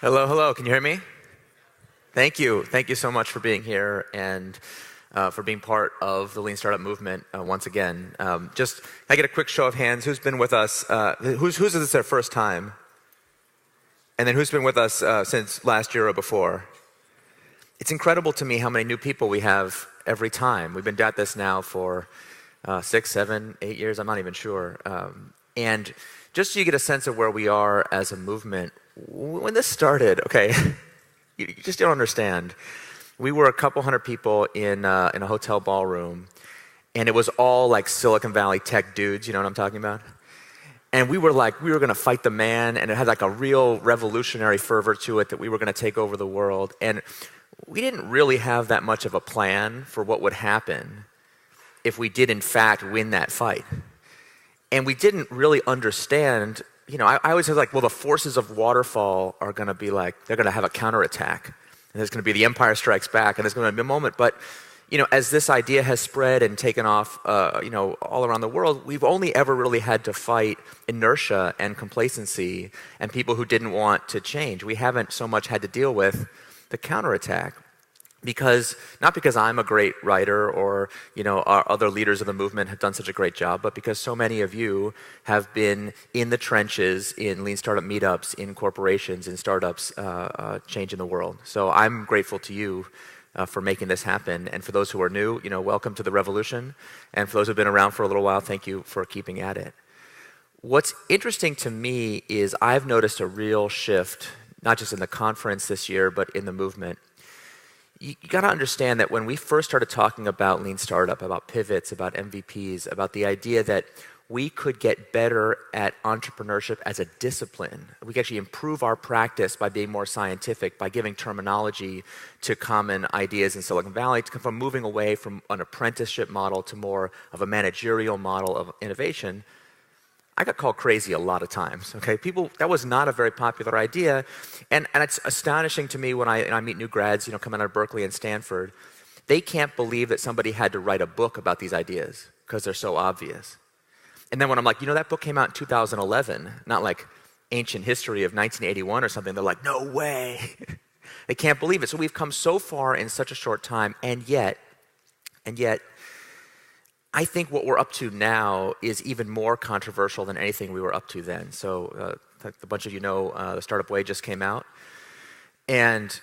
Hello, hello. Can you hear me? Thank you. Thank you so much for being here and for being part of the Lean Startup movement once again. Just, can I get a quick show of hands? Who's been with us? Who's this their first time? And then who's been with us since last year or before? It's incredible to me how many new people we have every time. We've been at this now for 6, 7, 8 years. I'm not even sure. And just so you get a sense of where we are as a movement, when this started, okay, you just don't understand. We were a couple hundred people in a hotel ballroom, and it was all like Silicon Valley tech dudes, you know what I'm talking about? And we were going to fight the man, and it had like a real revolutionary fervor to it that we were going to take over the world. And we didn't really have that much of a plan for what would happen if we did in fact win that fight. And we didn't really understand, you know, I always was like, well, the forces of waterfall are going to be like, they're going to have a counterattack. And there's going to be the Empire Strikes Back, and there's going to be a moment. But, you know, as this idea has spread and taken off, you know, all around the world, we've only ever really had to fight inertia and complacency and people who didn't want to change. We haven't so much had to deal with the counterattack. Not because I'm a great writer or, you know, our other leaders of the movement have done such a great job, but because so many of you have been in the trenches, in Lean Startup meetups, in corporations, in startups, changing the world. So I'm grateful to you for making this happen. And for those who are new, you know, welcome to the revolution. And for those who've been around for a little while, thank you for keeping at it. What's interesting to me is I've noticed a real shift, not just in the conference this year, but in the movement. You got to understand that when we first started talking about Lean Startup, about pivots, about MVPs, about the idea that we could get better at entrepreneurship as a discipline, we could actually improve our practice by being more scientific, by giving terminology to common ideas in Silicon Valley, to come from moving away from an apprenticeship model to more of a managerial model of innovation. I got called crazy a lot of times, okay? That was not a very popular idea. And it's astonishing to me when I meet new grads, you know, coming out of Berkeley and Stanford. They can't believe that somebody had to write a book about these ideas because they're so obvious. And then when I'm like, you know, that book came out in 2011, not like ancient history of 1981 or something, they're like, no way. They can't believe it. So we've come so far in such a short time, and yet, I think what we're up to now is even more controversial than anything we were up to then. So a bunch of you know the Startup Way just came out. And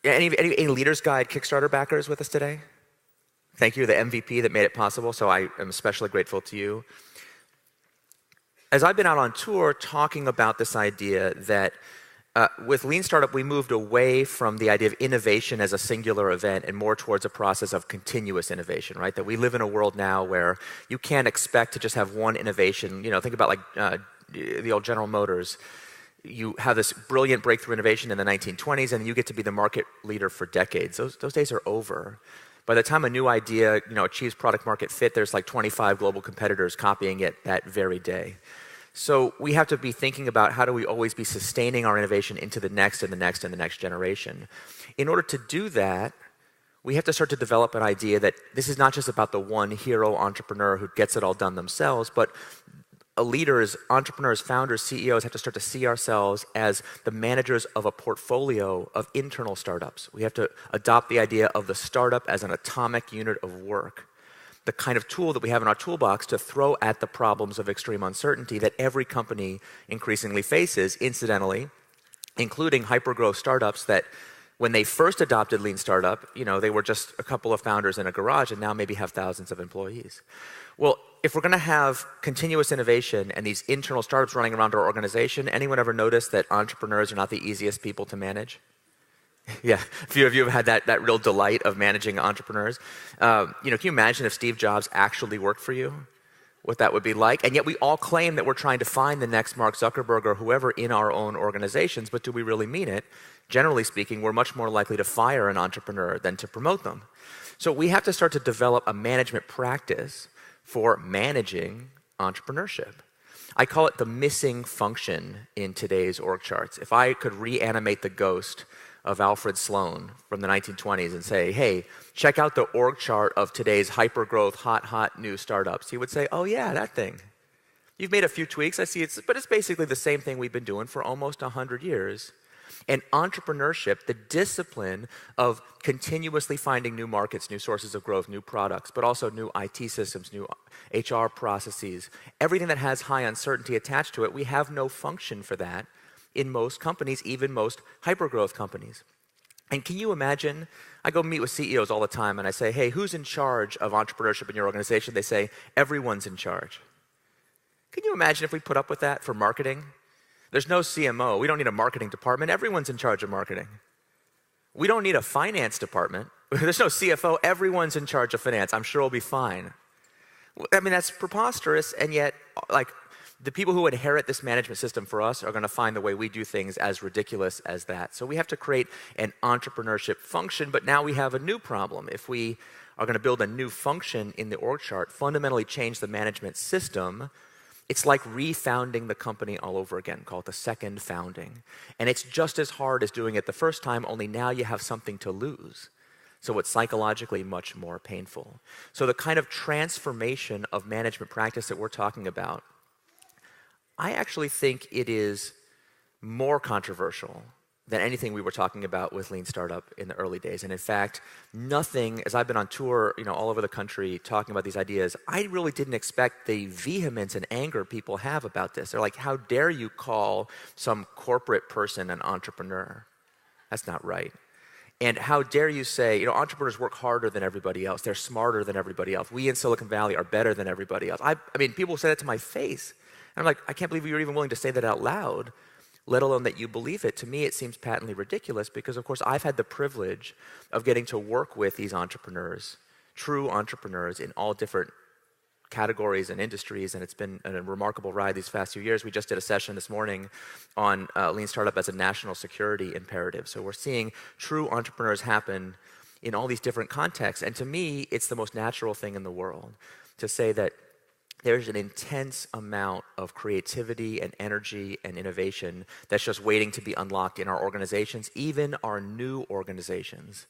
any Leaders Guide Kickstarter backers with us today? Thank you, the MVP that made it possible, so I am especially grateful to you. As I've been out on tour talking about this idea that with Lean Startup, we moved away from the idea of innovation as a singular event and more towards a process of continuous innovation, right? That we live in a world now where you can't expect to just have one innovation. You know, think about like the old General Motors. You have this brilliant breakthrough innovation in the 1920s, and you get to be the market leader for decades. Those days are over. By the time a new idea, you know, achieves product market fit, there's like 25 global competitors copying it that very day. So we have to be thinking about how do we always be sustaining our innovation into the next and the next and the next generation. In order to do that, we have to start to develop an idea that this is not just about the one hero entrepreneur who gets it all done themselves, but leaders, entrepreneurs, founders, CEOs have to start to see ourselves as the managers of a portfolio of internal startups. We have to adopt the idea of the startup as an atomic unit of work, the kind of tool that we have in our toolbox to throw at the problems of extreme uncertainty that every company increasingly faces, incidentally, including hypergrowth startups that when they first adopted Lean Startup, you know, they were just a couple of founders in a garage and now maybe have thousands of employees. Well, if we're going to have continuous innovation and these internal startups running around our organization, anyone ever notice that entrepreneurs are not the easiest people to manage? Yeah, a few of you have had that real delight of managing entrepreneurs. You know, can you imagine if Steve Jobs actually worked for you? What that would be like? And yet we all claim that we're trying to find the next Mark Zuckerberg or whoever in our own organizations, but do we really mean it? Generally speaking, we're much more likely to fire an entrepreneur than to promote them. So we have to start to develop a management practice for managing entrepreneurship. I call it the missing function in today's org charts. If I could reanimate the ghost of Alfred Sloan from the 1920s and say, hey, check out the org chart of today's hyper-growth, hot new startups, he would say, oh yeah, that thing. You've made a few tweaks, I see, but it's basically the same thing we've been doing for almost 100 years. And entrepreneurship, the discipline of continuously finding new markets, new sources of growth, new products, but also new IT systems, new HR processes, everything that has high uncertainty attached to it, we have no function for that in most companies, even most hypergrowth companies. And can you imagine, I go meet with CEOs all the time and I say, hey, who's in charge of entrepreneurship in your organization? They say, everyone's in charge. Can you imagine if we put up with that for marketing? There's no CMO. We don't need a marketing department. Everyone's in charge of marketing. We don't need a finance department. There's no CFO. Everyone's in charge of finance. I'm sure we'll be fine. I mean, that's preposterous, and yet, like, the people who inherit this management system for us are going to find the way we do things as ridiculous as that. So we have to create an entrepreneurship function, but now we have a new problem. If we are going to build a new function in the org chart, fundamentally change the management system, it's like refounding the company all over again, call it the second founding. And it's just as hard as doing it the first time, only now you have something to lose. So it's psychologically much more painful. So the kind of transformation of management practice that we're talking about, I actually think it is more controversial than anything we were talking about with Lean Startup in the early days. And in fact, nothing, as I've been on tour, all over the country talking about these ideas, I really didn't expect the vehemence and anger people have about this. They're like, how dare you call some corporate person an entrepreneur? That's not right. And how dare you say, entrepreneurs work harder than everybody else. They're smarter than everybody else. We in Silicon Valley are better than everybody else. I mean, people say that to my face. And I'm like, I can't believe you're even willing to say that out loud, let alone that you believe it. To me, it seems patently ridiculous because, of course, I've had the privilege of getting to work with these entrepreneurs, true entrepreneurs in all different categories and industries, and it's been a remarkable ride these past few years. We just did a session this morning on Lean Startup as a national security imperative. So we're seeing true entrepreneurs happen in all these different contexts. And to me, it's the most natural thing in the world to say that there's an intense amount of creativity and energy and innovation that's just waiting to be unlocked in our organizations, even our new organizations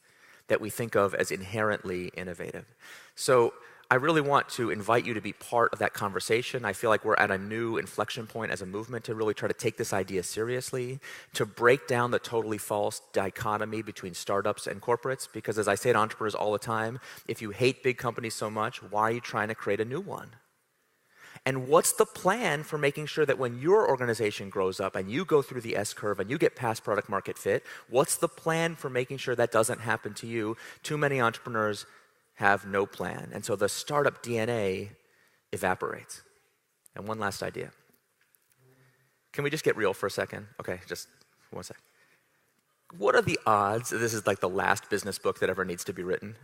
that we think of as inherently innovative. So I really want to invite you to be part of that conversation. I feel like we're at a new inflection point as a movement to really try to take this idea seriously, to break down the totally false dichotomy between startups and corporates, because as I say to entrepreneurs all the time, if you hate big companies so much, why are you trying to create a new one? And what's the plan for making sure that when your organization grows up and you go through the S-curve and you get past product market fit, what's the plan for making sure that doesn't happen to you? Too many entrepreneurs have no plan. And so the startup DNA evaporates. And one last idea. Can we just get real for a second? Okay, just one sec. What are the odds that this is like the last business book that ever needs to be written?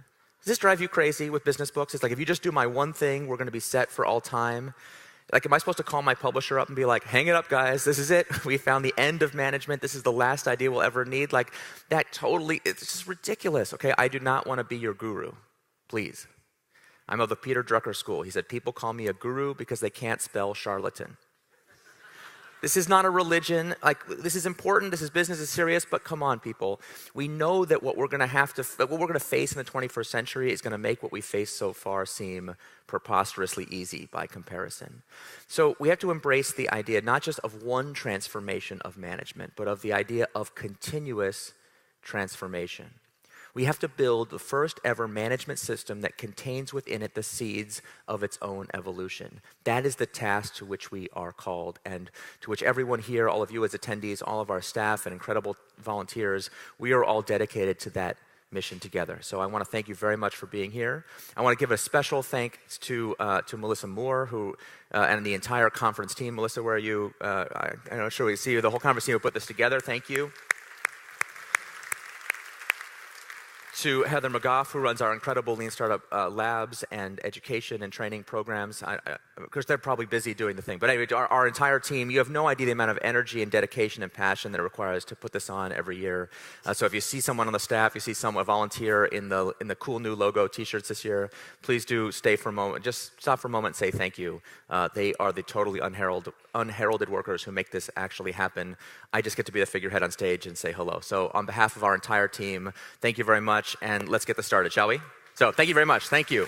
Does this drive you crazy with business books? It's like, if you just do my one thing, we're going to be set for all time. Like, am I supposed to call my publisher up and be like, hang it up, guys, this is it. We found the end of management. This is the last idea we'll ever need. Like, that totally, it's just ridiculous, okay? I do not want to be your guru, please. I'm of the Peter Drucker school. He said, people call me a guru because they can't spell charlatan. This is not a religion. Like, this is important. This is business. Is serious. But come on, people. We know that what we're going to face in the 21st century is going to make what we face so far seem preposterously easy by comparison. So we have to embrace the idea not just of one transformation of management, but of the idea of continuous transformation. We have to build the first ever management system that contains within it the seeds of its own evolution. That is the task to which we are called, and to which everyone here, all of you as attendees, all of our staff and incredible volunteers, we are all dedicated to that mission together. So I want to thank you very much for being here. I want to give a special thanks to Melissa Moore, who and the entire conference team. Melissa, where are you? I'm not sure we see you. The whole conference team who put this together. Thank you. To Heather McGough, who runs our incredible Lean Startup labs and education and training programs. Of course, they're probably busy doing the thing. But anyway, to our entire team, you have no idea the amount of energy and dedication and passion that it requires to put this on every year. So if you see someone on the staff, you see a volunteer in the cool new logo T-shirts this year, please do stay for a moment. Just stop for a moment and say thank you. They are the totally unheralded workers who make this actually happen. I just get to be the figurehead on stage and say hello. So on behalf of our entire team, thank you very much. And let's get this started, shall we? So thank you very much. Thank you.